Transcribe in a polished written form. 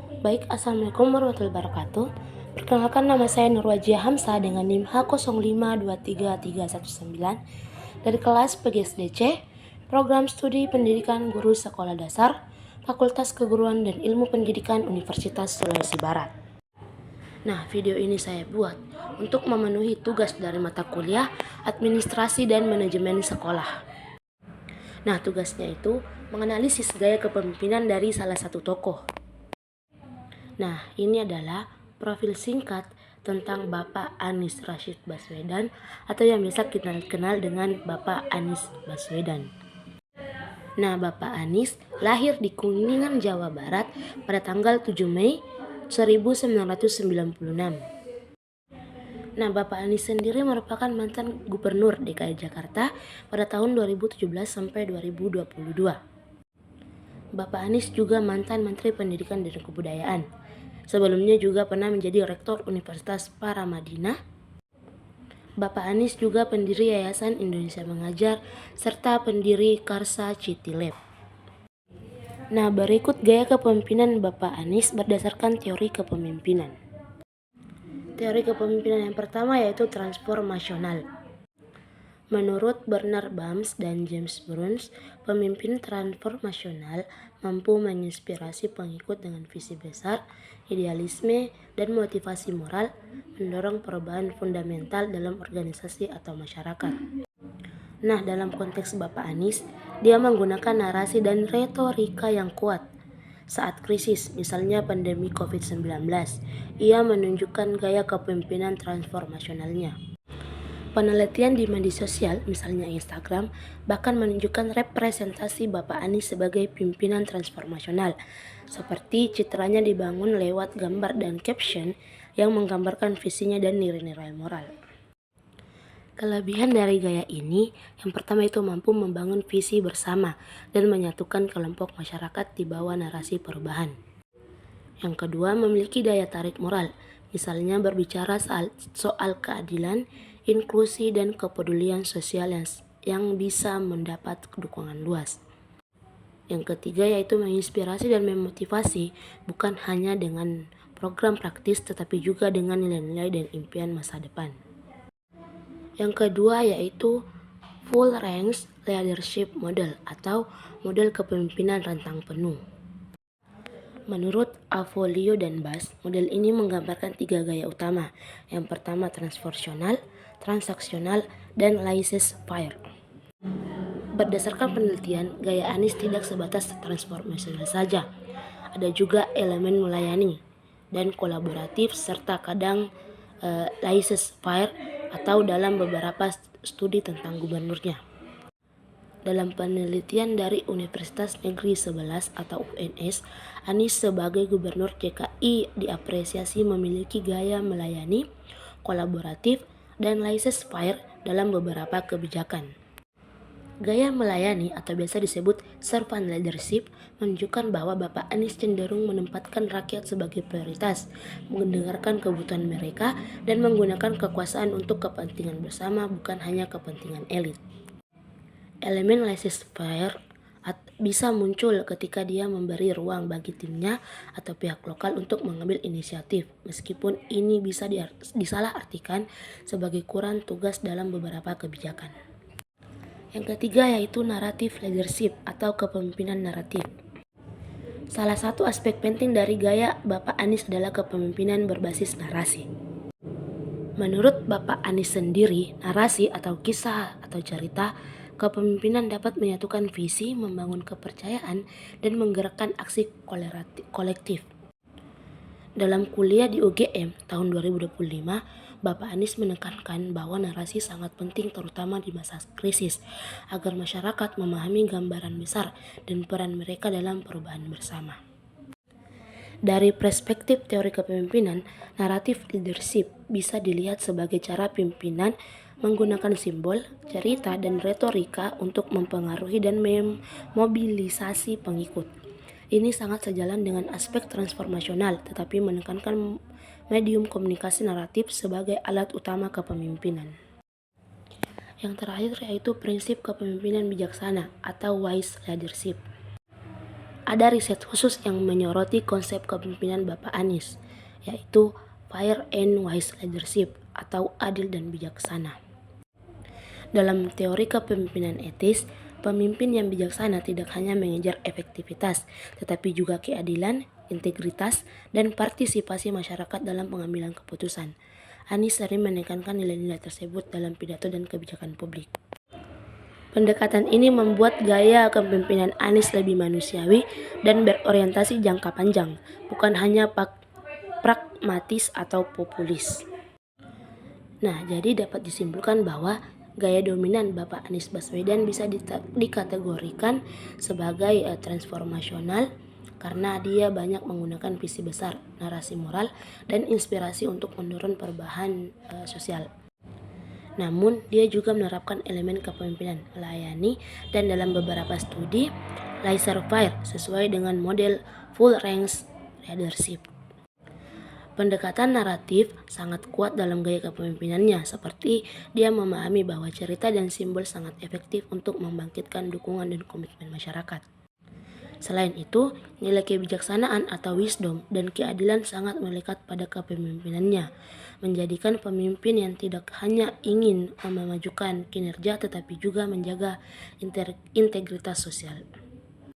Baik, Assalamualaikum warahmatullahi wabarakatuh. Perkenalkan, nama saya Nurwajia Hamsa dengan NIM H05233319 dari kelas PGSDC, Program Studi Pendidikan Guru Sekolah Dasar, Fakultas Keguruan dan Ilmu Pendidikan Universitas Sulawesi Barat. Nah, video ini saya buat untuk memenuhi tugas dari mata kuliah Administrasi dan Manajemen Sekolah. Nah, tugasnya itu menganalisis gaya kepemimpinan dari salah satu tokoh. Nah, ini adalah profil singkat tentang Bapak Anies Rashid Baswedan atau yang biasa kita kenal dengan Bapak Anies Baswedan. Nah, Bapak Anies lahir di Kuningan, Jawa Barat pada tanggal 7 Mei 1996. Nah, Bapak Anies sendiri merupakan mantan Gubernur DKI Jakarta pada tahun 2017 sampai 2022. Bapak Anies juga mantan Menteri Pendidikan dan Kebudayaan. Sebelumnya juga pernah menjadi Rektor Universitas Paramadina. Bapak Anies juga pendiri Yayasan Indonesia Mengajar serta pendiri Karsa City Lab. Nah, berikut gaya kepemimpinan Bapak Anies berdasarkan teori kepemimpinan. Teori kepemimpinan yang pertama yaitu transformasional. Menurut Bernard Bams dan James Bruns, pemimpin transformasional mampu menginspirasi pengikut dengan visi besar, idealisme, dan motivasi moral, mendorong perubahan fundamental dalam organisasi atau masyarakat. Nah, dalam konteks Bapak Anies, dia menggunakan narasi dan retorika yang kuat. Saat krisis, misalnya pandemi COVID-19, ia menunjukkan gaya kepemimpinan transformasionalnya. Penelitian di media sosial, misalnya Instagram, bahkan menunjukkan representasi Bapak Anies sebagai pimpinan transformasional, seperti citranya dibangun lewat gambar dan caption yang menggambarkan visinya dan nilai-nilai moral. Kelebihan dari gaya ini, yang pertama itu mampu membangun visi bersama dan menyatukan kelompok masyarakat di bawah narasi perubahan. Yang kedua, memiliki daya tarik moral, misalnya berbicara soal keadilan, inklusi, dan kepedulian sosial yang bisa mendapat dukungan luas. Yang ketiga yaitu menginspirasi dan memotivasi, bukan hanya dengan program praktis tetapi juga dengan nilai-nilai dan impian masa depan. Yang kedua yaitu full range leadership model atau model kepemimpinan rentang penuh. Menurut Avolio dan Bas, model ini menggambarkan 3 gaya utama. Yang pertama transformasional, transaksional, dan laissez-faire. Berdasarkan penelitian, gaya Anies tidak sebatas transformasional saja. Ada juga elemen melayani dan kolaboratif serta kadang laissez-faire atau dalam beberapa studi tentang gubernurnya. Dalam penelitian dari Universitas Negeri 11 atau UNS, Anies sebagai Gubernur DKI diapresiasi memiliki gaya melayani, kolaboratif, dan laissez-faire dalam beberapa kebijakan. Gaya melayani atau biasa disebut servant leadership menunjukkan bahwa Bapak Anies cenderung menempatkan rakyat sebagai prioritas, mendengarkan kebutuhan mereka, dan menggunakan kekuasaan untuk kepentingan bersama bukan hanya kepentingan elit. Elemen laissez-faire bisa muncul ketika dia memberi ruang bagi timnya atau pihak lokal untuk mengambil inisiatif, meskipun ini bisa disalahartikan sebagai kurang tugas dalam beberapa kebijakan. Yang ketiga yaitu naratif leadership atau kepemimpinan naratif. Salah satu aspek penting dari gaya Bapak Anies adalah kepemimpinan berbasis narasi. Menurut Bapak Anies sendiri, narasi atau kisah atau cerita kepemimpinan dapat menyatukan visi, membangun kepercayaan, dan menggerakkan aksi kolektif. Dalam kuliah di UGM tahun 2025, Bapak Anies menekankan bahwa narasi sangat penting terutama di masa krisis, agar masyarakat memahami gambaran besar dan peran mereka dalam perubahan bersama. Dari perspektif teori kepemimpinan, naratif leadership bisa dilihat sebagai cara pimpinan menggunakan simbol, cerita, dan retorika untuk mempengaruhi dan memobilisasi pengikut. Ini sangat sejalan dengan aspek transformasional, tetapi menekankan medium komunikasi naratif sebagai alat utama kepemimpinan. Yang terakhir yaitu prinsip kepemimpinan bijaksana atau wise leadership. ada riset khusus yang menyoroti konsep kepemimpinan Bapak Anies, yaitu Fair and Wise Leadership atau adil dan bijaksana. Dalam teori kepemimpinan etis, pemimpin yang bijaksana tidak hanya mengejar efektivitas, tetapi juga keadilan, integritas, dan partisipasi masyarakat dalam pengambilan keputusan. Anies sering menekankan nilai-nilai tersebut dalam pidato dan kebijakan publik. Pendekatan ini membuat gaya kepemimpinan Anies lebih manusiawi dan berorientasi jangka panjang, bukan hanya pragmatis atau populis. Nah, jadi dapat disimpulkan bahwa gaya dominan Bapak Anies Baswedan bisa dikategorikan sebagai transformasional karena dia banyak menggunakan visi besar, narasi moral, dan inspirasi untuk mendorong perubahan sosial. Namun, dia juga menerapkan elemen kepemimpinan melayani dan dalam beberapa studi, laissez-faire sesuai dengan model full range leadership. Pendekatan naratif sangat kuat dalam gaya kepemimpinannya, seperti dia memahami bahwa cerita dan simbol sangat efektif untuk membangkitkan dukungan dan komitmen masyarakat. Selain itu, nilai kebijaksanaan atau wisdom dan keadilan sangat melekat pada kepemimpinannya, menjadikan pemimpin yang tidak hanya ingin memajukan kinerja tetapi juga menjaga integritas sosial.